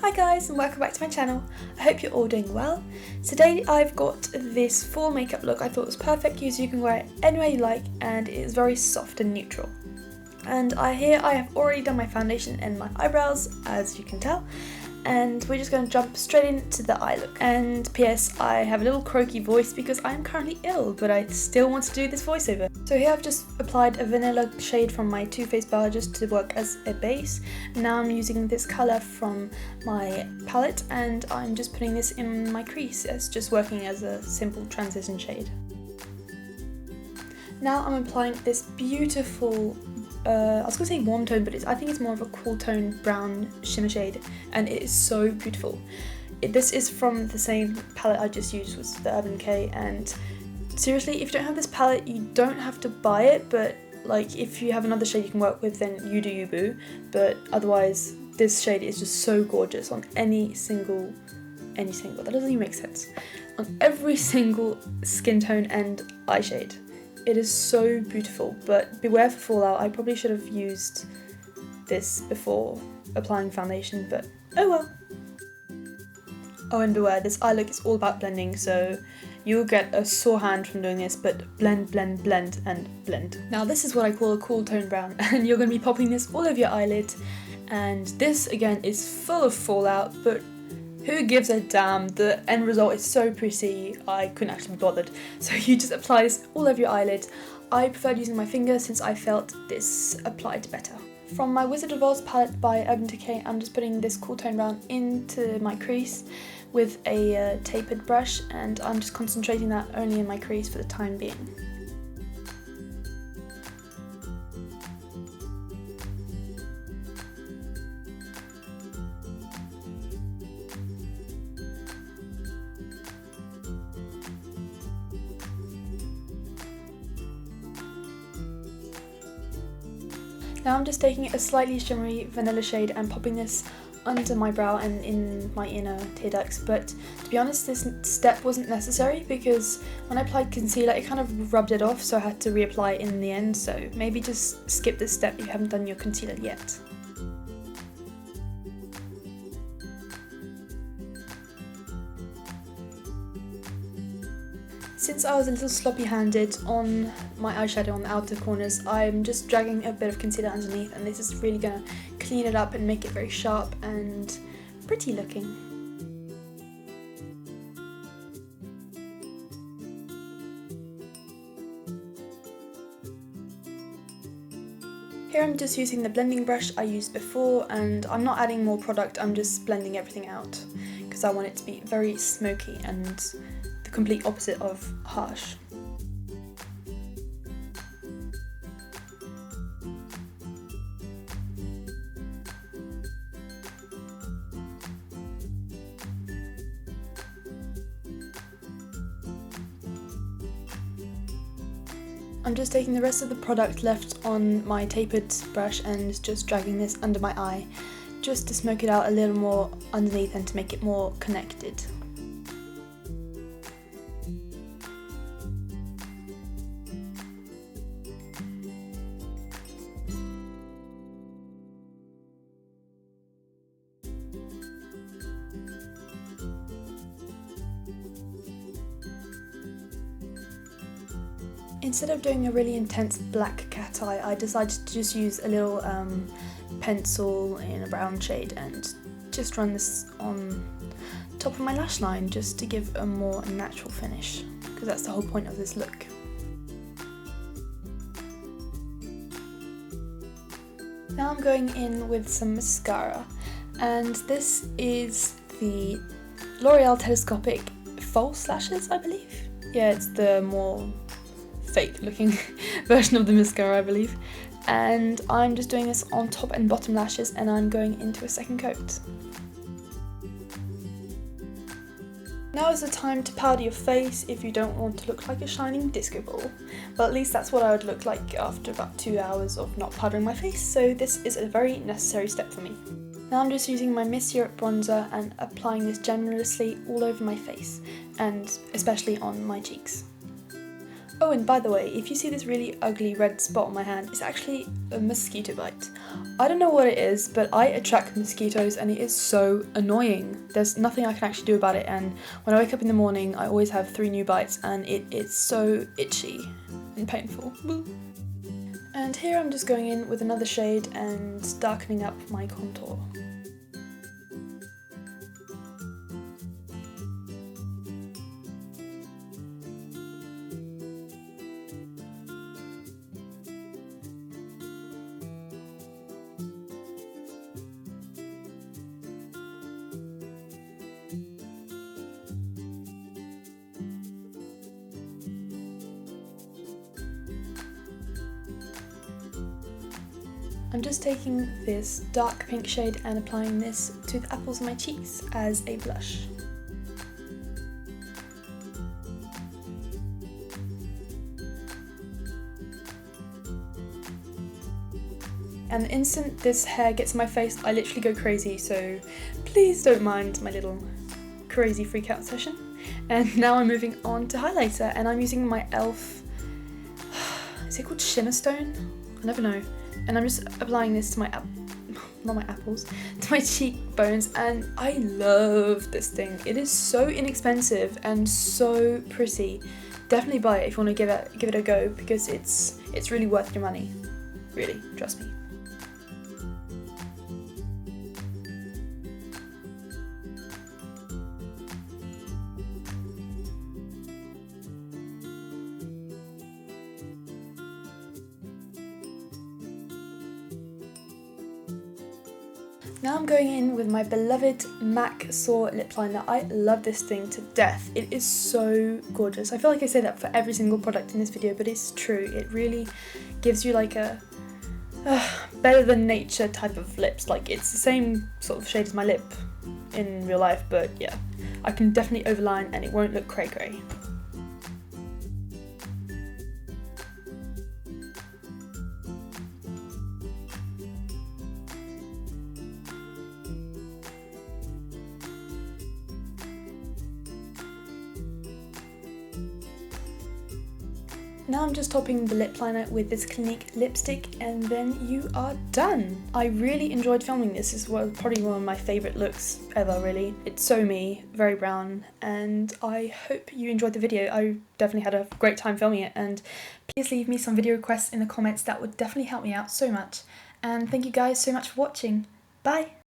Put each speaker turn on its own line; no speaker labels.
Hi guys and welcome back to my channel. I hope you're all doing well. Today I've got this fall makeup look I thought was perfect because you can wear it anywhere you like and it is very soft and neutral. And I have already done my foundation and my eyebrows, as you can tell, and we're just going to jump straight into the eye look. And P.S. I have a little croaky voice because I'm currently ill, but I still want to do this voiceover. So here I've just applied a vanilla shade from my Too Faced palette just to work as a base. Now I'm using this colour from my palette and I'm just putting this in my crease. It's just working as a simple transition shade. Now I'm applying this beautiful I was going to say warm tone, but I think it's more of a cool tone brown shimmer shade, and it is so beautiful. This is from the same palette I just used, was the Urban Decay, and seriously, if you don't have this palette, you don't have to buy it, but like if you have another shade you can work with, then you do you boo, but otherwise this shade is just so gorgeous on any single, that doesn't even make sense, on every single skin tone and eye shade. It is so beautiful, but beware for fallout. I probably should have used this before applying foundation, but oh well. Oh, and beware, this eye look is all about blending, so you'll get a sore hand from doing this, but blend, blend, blend, and blend. Now this is what I call a cool tone brown, and you're going to be popping this all over your eyelid, and this again is full of fallout, but who gives a damn? The end result is so pretty, I couldn't actually be bothered. So you just apply this all over your eyelid. I preferred using my finger since I felt this applied better. From my Wizard of Oz palette by Urban Decay, I'm just putting this cool tone brown into my crease with a tapered brush, and I'm just concentrating that only in my crease for the time being. Now I'm just taking a slightly shimmery vanilla shade and popping this under my brow and in my inner tear ducts, but to be honest this step wasn't necessary because when I applied concealer it kind of rubbed it off, so I had to reapply it in the end, so maybe just skip this step if you haven't done your concealer yet. Since I was a little sloppy-handed on my eyeshadow on the outer corners, I'm just dragging a bit of concealer underneath, and this is really going to clean it up and make it very sharp and pretty looking. Here I'm just using the blending brush I used before, and I'm not adding more product, I'm just blending everything out because I want it to be very smoky and the complete opposite of harsh. I'm just taking the rest of the product left on my tapered brush and just dragging this under my eye, just to smoke it out a little more underneath and to make it more connected. Instead of doing a really intense black cat eye, I decided to just use a little pencil in a brown shade and just run this on top of my lash line just to give a more natural finish, because that's the whole point of this look. Now I'm going in with some mascara, and this is the L'Oreal Telescopic False Lashes, I believe. Yeah, it's the more fake looking version of the mascara, I believe, and I'm just doing this on top and bottom lashes, and I'm going into a second coat. Now is the time to powder your face if you don't want to look like a shining disco ball. Well, at least that's what I would look like after about 2 hours of not powdering my face, so this is a very necessary step for me. Now I'm just using my Miss Europe bronzer and applying this generously all over my face, and especially on my cheeks. Oh, and by the way, if you see this really ugly red spot on my hand, it's actually a mosquito bite. I don't know what it is, but I attract mosquitoes and it is so annoying. There's nothing I can actually do about it, and when I wake up in the morning, I always have 3 new bites and it is so itchy and painful. And here I'm just going in with another shade and darkening up my contour. I'm just taking this dark pink shade and applying this to the apples of my cheeks as a blush. And the instant this hair gets in my face, I literally go crazy, so please don't mind my little crazy freak out session. And now I'm moving on to highlighter, and I'm using my e.l.f. Is it called Shimmer Stone? I never know. And I'm just applying this to my not my apples, to my cheekbones, and I love this thing. It is so inexpensive and so pretty. Definitely buy it if you want to give it a go, because it's really worth your money. Really, trust me. Now I'm going in with my beloved MAC Soar lip liner. I love this thing to death. It is so gorgeous. I feel like I say that for every single product in this video, but it's true. It really gives you like a better than nature type of lips. Like, it's the same sort of shade as my lip in real life, but yeah, I can definitely overline and it won't look cray cray. Now I'm just topping the lip liner with this Clinique lipstick, and then you are done. I really enjoyed filming this. This was probably one of my favourite looks ever, really. It's so me, very brown, and I hope you enjoyed the video. I definitely had a great time filming it, and please leave me some video requests in the comments. That would definitely help me out so much. And thank you guys so much for watching. Bye!